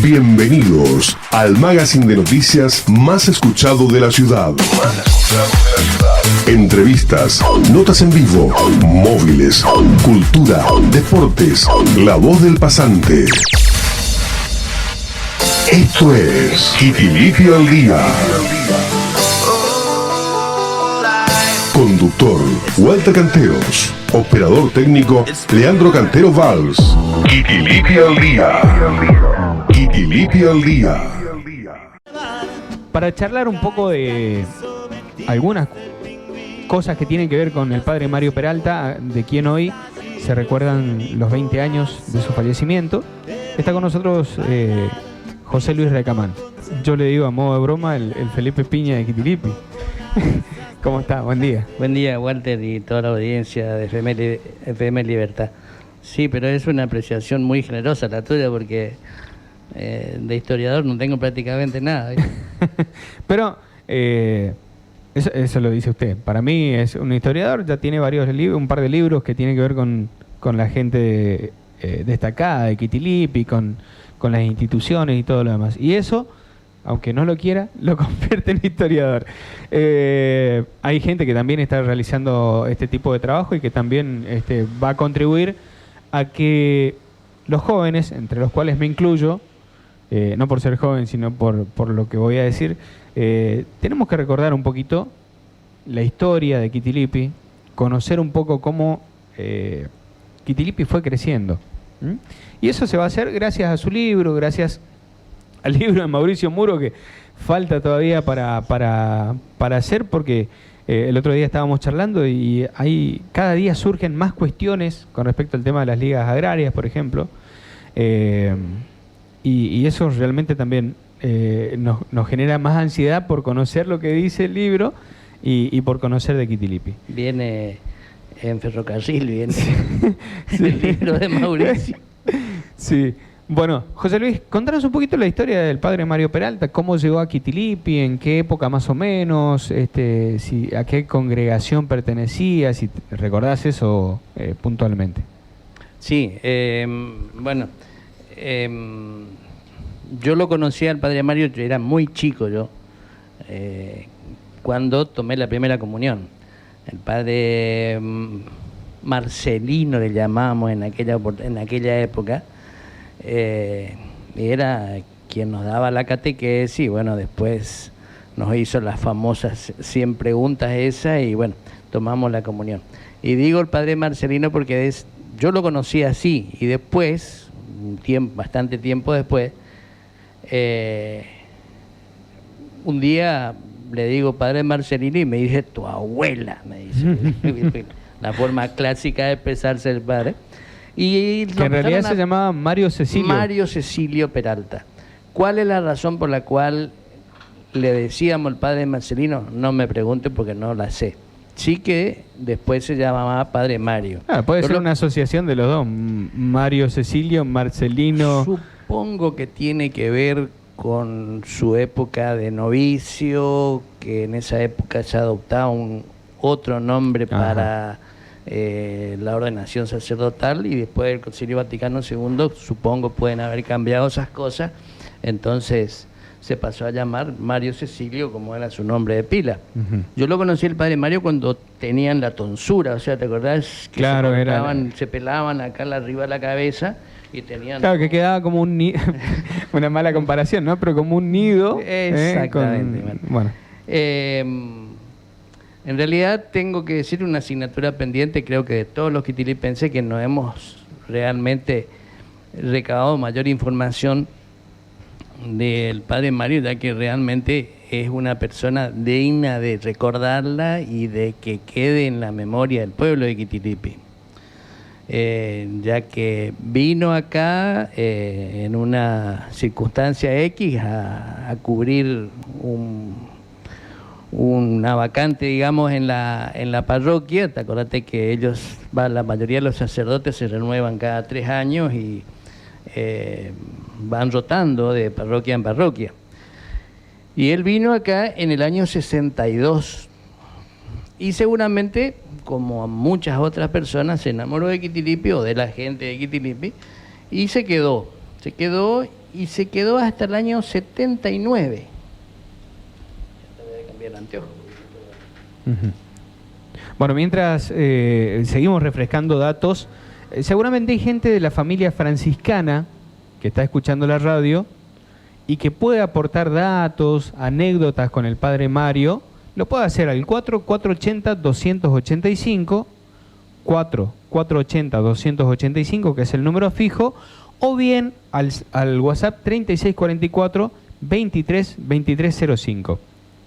Bienvenidos al magazine de noticias más escuchado de la ciudad. Entrevistas, notas en vivo, móviles, cultura, deportes, la voz del pasante. Esto es Kitilipi al Día. Conductor, Walter Canteros. Operador técnico, Leandro Cantero Valls. Kitilipi al Día. Kitilipi al Día. Para charlar un poco de algunas cosas que tienen que ver con el padre Mario Peralta, de quien hoy se recuerdan los 20 años de su fallecimiento, está con nosotros José Luis Recamán. Yo le digo a modo de broma el Felipe Piña de Kitilipi. ¿Cómo está? Buen día. Buen día, Walter, y toda la audiencia de FM Libertad. Sí, pero es una apreciación muy generosa la tuya, porque de historiador no tengo prácticamente nada. Pero eso lo dice usted. Para mí es un historiador, ya tiene varios libros, un par de libros que tienen que ver con la gente destacada de Kitilipi, con las instituciones y todo lo demás. Y eso, aunque no lo quiera, lo convierte en historiador. Hay gente que también está realizando este tipo de trabajo y que también va a contribuir a que los jóvenes, entre los cuales me incluyo, no por ser joven, sino por lo que voy a decir, tenemos que recordar un poquito la historia de Kitilipi, conocer un poco cómo Kitilipi fue creciendo. Y eso se va a hacer gracias a su libro, gracias al libro de Mauricio Muro, que falta todavía para hacer, porque el otro día estábamos charlando y cada día surgen más cuestiones con respecto al tema de las ligas agrarias, por ejemplo, y eso realmente también nos genera más ansiedad por conocer lo que dice el libro y por conocer de Kitilipi. Viene en ferrocarril, viene el libro de Mauricio. Sí. Bueno, José Luis, contanos un poquito la historia del padre Mario Peralta, cómo llegó a Kitilipi, en qué época más o menos, a qué congregación pertenecía, si recordás eso puntualmente. Sí, yo lo conocí al padre Mario, yo era muy chico cuando tomé la primera comunión. El padre Marcelino le llamábamos en aquella época. Era quien nos daba la catequesis y bueno, después nos hizo las famosas 100 preguntas esas y bueno, tomamos la comunión. Y digo el padre Marcelino porque yo lo conocí así y después, bastante tiempo después, un día le digo padre Marcelino y me dice tu abuela, me dice. La forma clásica de expresarse el padre. Y que en realidad se llamaba Mario Cecilio. Mario Cecilio Peralta. ¿Cuál es la razón por la cual le decíamos al padre Marcelino? No me pregunte porque no la sé. Sí que después se llamaba padre Mario. Puede ser una asociación de los dos. Mario Cecilio, Marcelino. Supongo que tiene que ver con su época de novicio, que en esa época se adoptaba otro nombre para la ordenación sacerdotal, y después del Concilio Vaticano II supongo pueden haber cambiado esas cosas, entonces se pasó a llamar Mario Cecilio como era su nombre de pila. Yo lo conocí el padre Mario cuando tenían la tonsura, o sea, ¿te acordás? Que claro, se pelaban acá arriba de la cabeza y tenían... Claro, que quedaba como un nido, una mala comparación, ¿no? Pero como un nido. Exactamente. Bueno. En realidad tengo que decir una asignatura pendiente, creo que de todos los kitilipenses que nos hemos realmente recabado mayor información del padre Mario, ya que realmente es una persona digna de recordarla y de que quede en la memoria del pueblo de Kitilipi. Ya que vino acá en una circunstancia X a cubrir una vacante, digamos, en la parroquia. Te acordate que la mayoría de los sacerdotes se renuevan cada 3 años y van rotando de parroquia en parroquia. Y él vino acá en el año 62 y seguramente, como a muchas otras personas, se enamoró de Kitilipi o de la gente de Kitilipi y se quedó y se quedó hasta el año 79. Voy a cambiar el anteojo. Ujú. Bueno, mientras seguimos refrescando datos, seguramente hay gente de la familia franciscana que está escuchando la radio y que puede aportar datos, anécdotas con el padre Mario. Lo puede hacer al 480-285, 480-285, que es el número fijo, o bien al WhatsApp 3644-232305.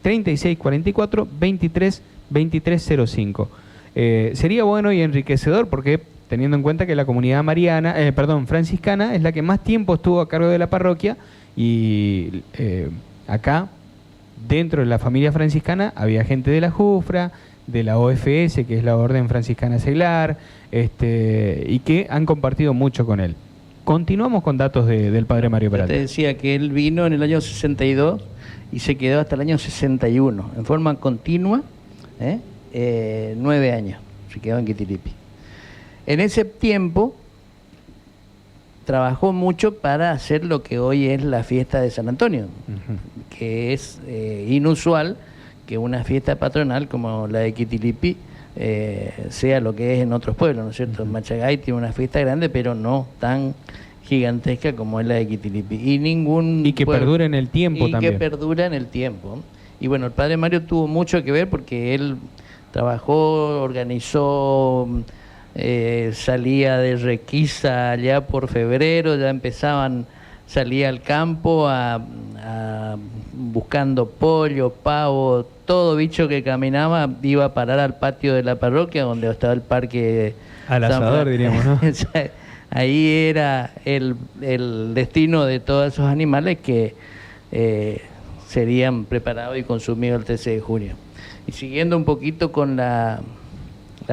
3644-232305. Sería bueno y enriquecedor porque teniendo en cuenta que la comunidad franciscana es la que más tiempo estuvo a cargo de la parroquia y acá dentro de la familia franciscana había gente de la Jufra, de la OFS, que es la Orden Franciscana Seglar, y que han compartido mucho con él. Continuamos con datos del padre Mario Peralta. Te decía que él vino en el año 62 y se quedó hasta el año 61, en forma continua, 9 años, se quedó en Quitilipi. En ese tiempo trabajó mucho para hacer lo que hoy es la fiesta de San Antonio, que es inusual que una fiesta patronal como la de Quitilipi sea lo que es en otros pueblos, ¿no es cierto? Machagay tiene una fiesta grande, pero no tan gigantesca como es la de Quitilipi. Y que perdura en el tiempo también. Y que perdura en el tiempo. Y bueno, el padre Mario tuvo mucho que ver porque él trabajó, organizó, salía de requisa allá por febrero, ya salía al campo buscando pollo, pavo, todo bicho que caminaba iba a parar al patio de la parroquia donde estaba el parque. Al asador, diríamos, ¿no? Ahí era el destino de todos esos animales que serían preparados y consumidos el 13 de junio. Y siguiendo un poquito con la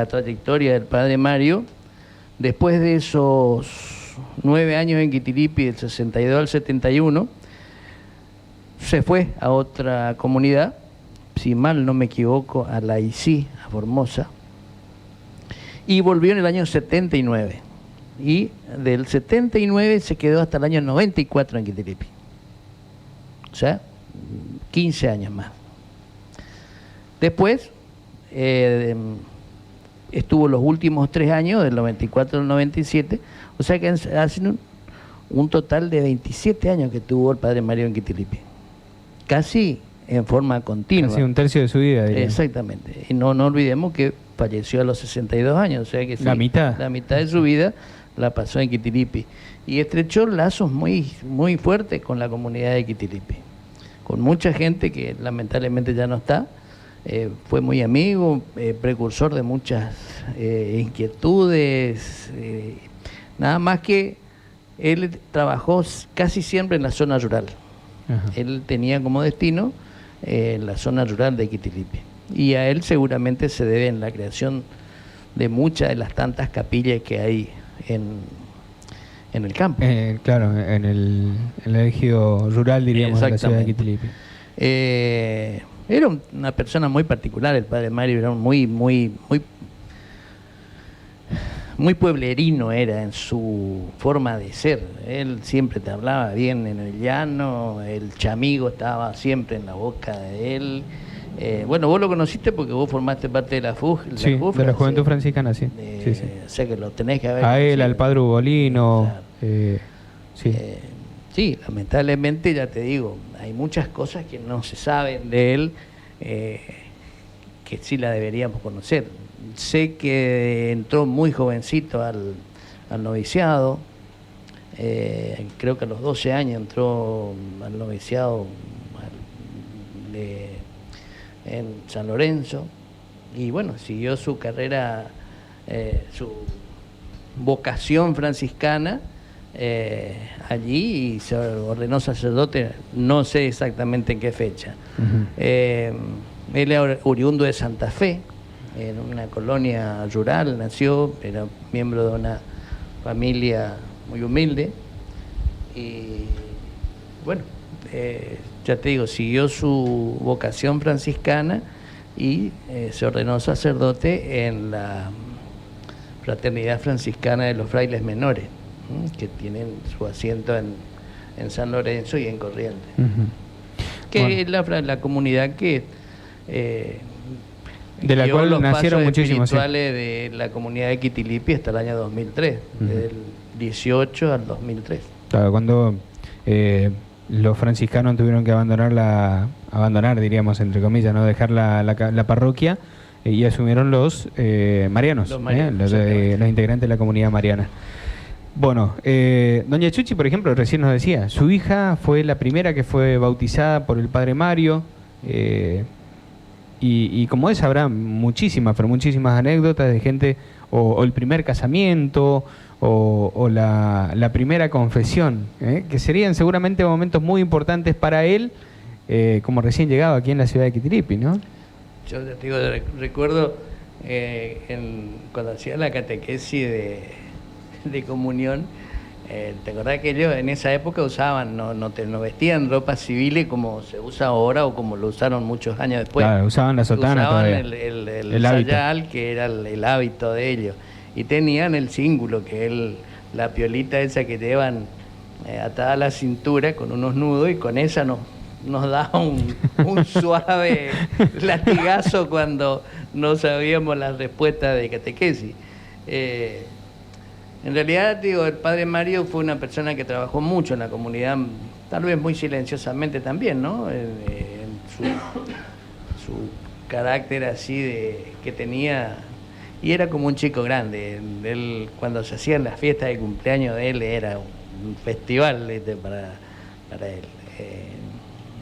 trayectoria del padre Mario, después de esos 9 años en Quitilipi, del 62 al 71, se fue a otra comunidad, si mal no me equivoco, a la ICI, a Formosa, y volvió en el año 79. Y del 79 se quedó hasta el año 94 en Quitilipi. O sea, 15 años más. Después estuvo los últimos 3 años, del 94 al 97, o sea que hacen un total de 27 años que tuvo el padre Mario en Quitilipi. Casi en forma continua. Casi un tercio de su vida, diría. Exactamente. Y no olvidemos que falleció a los 62 años, o sea que sí, la mitad de su vida la pasó en Quitilipi. Y estrechó lazos muy, muy fuertes con la comunidad de Quitilipi. Con mucha gente que lamentablemente ya no está. Fue muy amigo, precursor de muchas inquietudes. Nada más que él trabajó casi siempre en la zona rural. Ajá. Él tenía como destino la zona rural de Quitilipi. Y a él seguramente se debe en la creación de muchas de las tantas capillas que hay en el campo. Claro, en el ejido rural, diríamos, de la ciudad de Quitilipi. Era una persona muy particular, el padre Mario era muy pueblerino era en su forma de ser. Él siempre te hablaba bien en el llano, el chamigo estaba siempre en la boca de él. Bueno, vos lo conociste porque vos formaste parte de la FUJ. Sí, de la Juventud Franciscana, sí. Sí. O sea que lo tenés que haber. A él, al padre Ugolino. Claro. Sí. Sí, lamentablemente, ya te digo, hay muchas cosas que no se saben de él, que sí la deberíamos conocer. Sé que entró muy jovencito al noviciado, creo que a los 12 años entró al noviciado en San Lorenzo, y bueno, siguió su carrera, su vocación franciscana, allí, y se ordenó sacerdote, no sé exactamente en qué fecha. Uh-huh. Él era oriundo de Santa Fe, en una colonia rural, nació, era miembro de una familia muy humilde, y bueno, ya te digo, siguió su vocación franciscana y se ordenó sacerdote en la Fraternidad Franciscana de los Frailes Menores, que tienen su asiento en en San Lorenzo y en Corrientes. Que Bueno. es la comunidad que De la guió cual los nacieron pasos muchísimos, sí. espirituales de la comunidad de Quitilipi hasta el año 2003, del 18 al 2003. Claro, cuando los franciscanos tuvieron que abandonar, diríamos, entre comillas, no dejar la parroquia, y asumieron los marianos, Los marianos, los integrantes de la comunidad mariana. Bueno, doña Chuchi, por ejemplo, recién nos decía, su hija fue la primera que fue bautizada por el padre Mario, y como es, habrá muchísimas, pero muchísimas anécdotas de gente, o el primer casamiento, o la primera confesión, que serían seguramente momentos muy importantes para él, como recién llegado aquí en la ciudad de Quitilipi, ¿no? Yo te digo, recuerdo cuando hacía la catequesis de comunión, ¿te acordás que ellos en esa época usaban, no vestían ropas civiles como se usa ahora o como lo usaron muchos años después? Claro, usaban la sotana usaban todavía. el hábito. sayal, que era el hábito de ellos. Y tenían el cíngulo, que es la piolita esa que llevan atada a la cintura con unos nudos, y con esa nos daba un suave latigazo cuando no sabíamos la respuesta de catequesis. En realidad, digo, el padre Mario fue una persona que trabajó mucho en la comunidad, tal vez muy silenciosamente también, ¿no? En su carácter así que tenía, y era como un chico grande. Él, cuando se hacían las fiestas de cumpleaños de él, era un festival para él.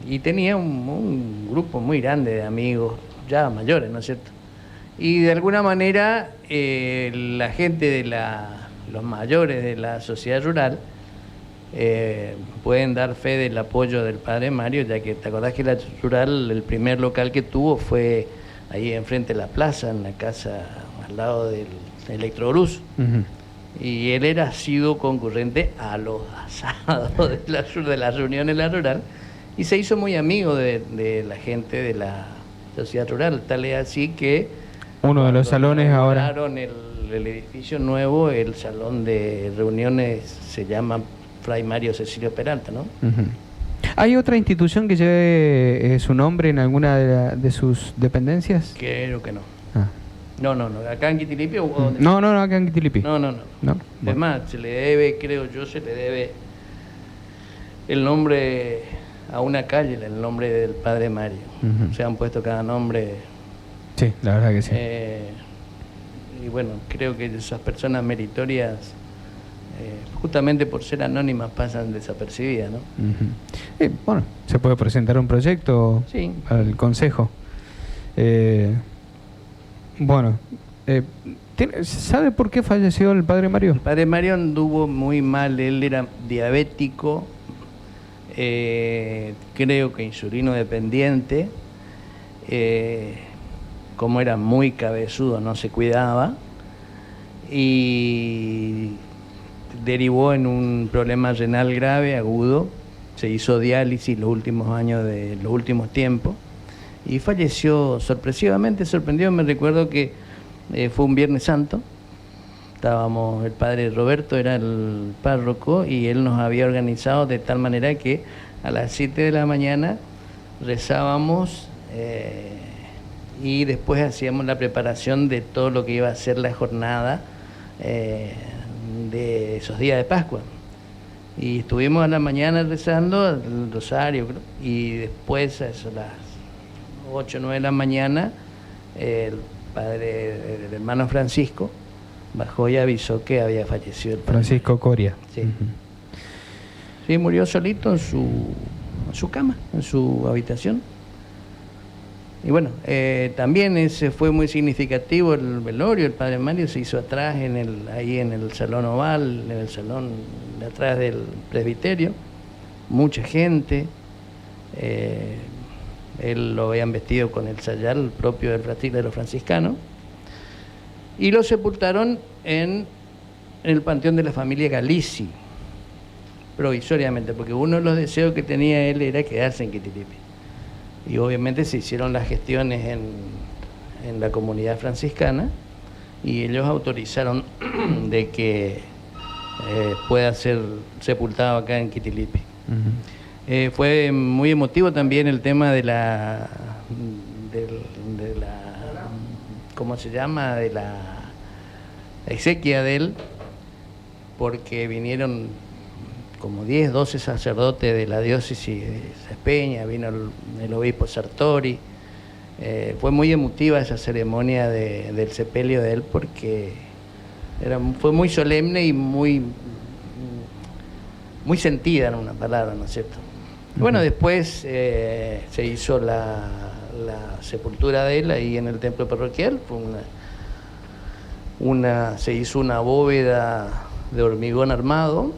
Y tenía un grupo muy grande de amigos, ya mayores, ¿no es cierto? Y de alguna manera la gente los mayores de la sociedad rural pueden dar fe del apoyo del padre Mario, ya que te acordás que la rural, el primer local que tuvo fue ahí enfrente de la plaza, en la casa al lado del Electroluz. Y él era sido concurrente a los asados de las reuniones de la rural, y se hizo muy amigo de la gente de la sociedad rural, tal es así que uno de los salones ahora. El edificio nuevo, el salón de reuniones se llama Fray Mario Cecilio Peralta, ¿no? ¿Hay otra institución que lleve su nombre en alguna de sus dependencias? Creo que no. Ah. No, acá en Quitilipi o dónde? No, acá en Quitilipi. No. ¿No? Es Bueno. más, se le debe el nombre a una calle, el nombre del padre Mario. Se han puesto cada nombre. Sí, la verdad que sí. Y bueno, creo que esas personas meritorias, justamente por ser anónimas, pasan desapercibidas, ¿no? Bueno, se puede presentar un proyecto Sí. al consejo. ¿Sabe por qué falleció el padre Mario? El padre Mario anduvo muy mal, él era diabético, creo que insulino dependiente, como era muy cabezudo, no se cuidaba, y derivó en un problema renal grave, agudo. Se hizo diálisis los últimos años de los últimos tiempos y falleció sorpresivamente. Sorprendió, me recuerdo que fue un Viernes Santo. Estábamos, el padre Roberto era el párroco y él nos había organizado de tal manera que a las 7 de la mañana rezábamos y después hacíamos la preparación de todo lo que iba a ser la jornada de esos días de Pascua. Y estuvimos a la mañana rezando el rosario, y después a eso, las 8 o 9 de la mañana el hermano Francisco bajó y avisó que había fallecido el padre. Francisco Coria. Sí. Sí, murió solito en su cama, en su habitación. Y bueno, también ese fue muy significativo el velorio. El padre Mario se hizo atrás, ahí en el salón oval, en el salón de atrás del presbiterio. Mucha gente. Él lo habían vestido con el sayal propio de los franciscanos. Y lo sepultaron en el panteón de la familia Galici, provisoriamente, porque uno de los deseos que tenía él era quedarse en Quitilipi. Y obviamente se hicieron las gestiones en la comunidad franciscana y ellos autorizaron de que pueda ser sepultado acá en Quitilipi. Fue muy emotivo también el tema de la ¿cómo se llama? De la exequia de él, porque vinieron como 10, 12 sacerdotes de la diócesis de Saspeña, vino el obispo Sartori. Fue muy emotiva esa ceremonia del sepelio de él, porque fue muy solemne y muy sentida, en una palabra, ¿no es cierto? Bueno, después se hizo la sepultura de él ahí en el templo parroquial. Se hizo una bóveda de hormigón armado.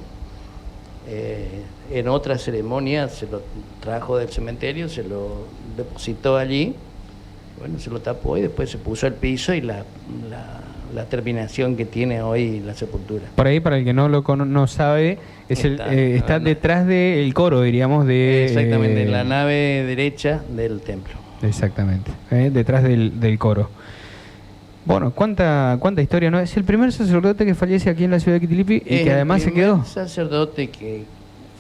En otra ceremonia se lo trajo del cementerio, se lo depositó allí, bueno, se lo tapó y después se puso al piso, y la terminación que tiene hoy la sepultura. Por ahí, para el que no sabe, está detrás del coro, diríamos, exactamente, en la nave derecha del templo. Exactamente, detrás del coro. Bueno, ¿cuánta historia, ¿no? Es el primer sacerdote que fallece aquí en la ciudad de Quitilipi y que además se quedó. El primer sacerdote que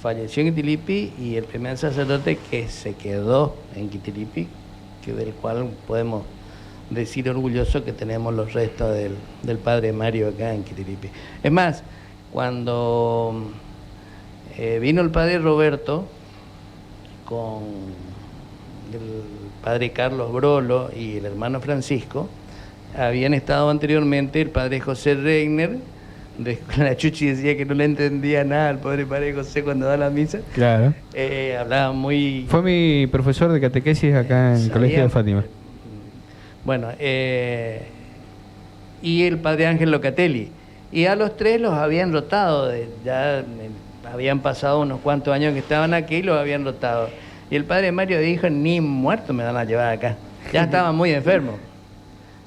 falleció en Quitilipi y el primer sacerdote que se quedó en Quitilipi, del cual podemos decir orgulloso que tenemos los restos del padre Mario acá en Quitilipi. Es más, cuando vino el padre Roberto con el padre Carlos Brolo y el hermano Francisco, habían estado anteriormente el padre José Regner. La Chuchi decía que no le entendía nada al padre José cuando da la misa. Claro. Hablaba muy... Fue mi profesor de catequesis acá en el Colegio de Fátima. Bueno, y el padre Ángel Locatelli. Y a los tres los habían rotado, habían pasado unos cuantos años que estaban aquí y los habían rotado. Y el padre Mario dijo, ni muerto me van a llevar acá. Ya estaba muy enfermo.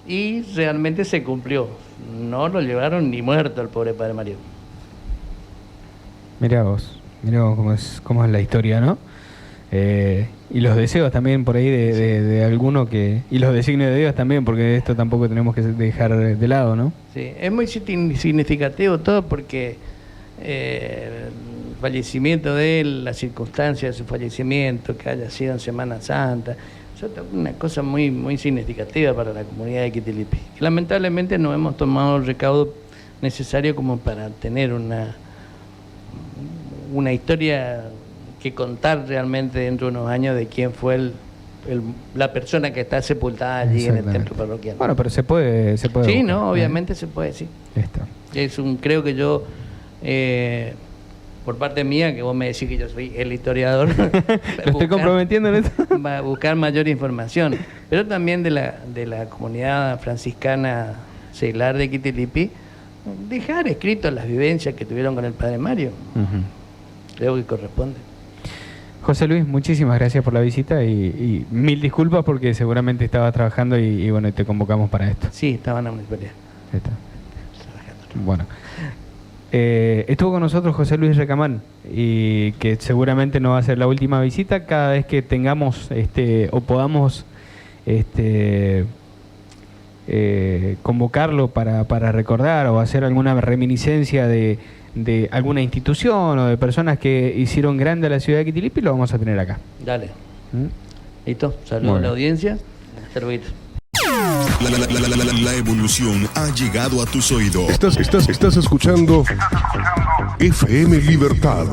Y realmente se cumplió. No lo llevaron ni muerto al pobre padre Mario. Mirá vos cómo es la historia, ¿no? Y los deseos también por ahí de alguno y los designios de Dios también, porque esto tampoco tenemos que dejar de lado, ¿no? Sí, es muy significativo todo, porque el fallecimiento de él, las circunstancias de su fallecimiento, que haya sido en Semana Santa, eso es una cosa muy, muy significativa para la comunidad de Quitilipi. Y lamentablemente no hemos tomado el recaudo necesario como para tener una historia que contar realmente dentro de unos años de quién fue la persona que está sepultada allí en el templo parroquial. Bueno, pero se puede sí, buscar, no, obviamente se puede, sí. Creo que yo, por parte mía, que vos me decís que yo soy el historiador, lo estoy comprometiendo en esto. Va a buscar mayor información, pero también de la comunidad franciscana seglar de Quitilipi, dejar escrito las vivencias que tuvieron con el padre Mario. Creo que corresponde. José Luis, muchísimas gracias por la visita y mil disculpas porque seguramente estabas trabajando y bueno, te convocamos para esto. Sí, estaban en la historia. Bueno, estuvo con nosotros José Luis Recamán, y que seguramente no va a ser la última visita. Cada vez que tengamos o podamos convocarlo para recordar o hacer alguna reminiscencia de alguna institución o de personas que hicieron grande a la ciudad de Quitilipi, lo vamos a tener acá. Dale. Listo, saludos a la audiencia. Saluditos. La evolución ha llegado a tus oídos. Estás escuchando FM Libertad.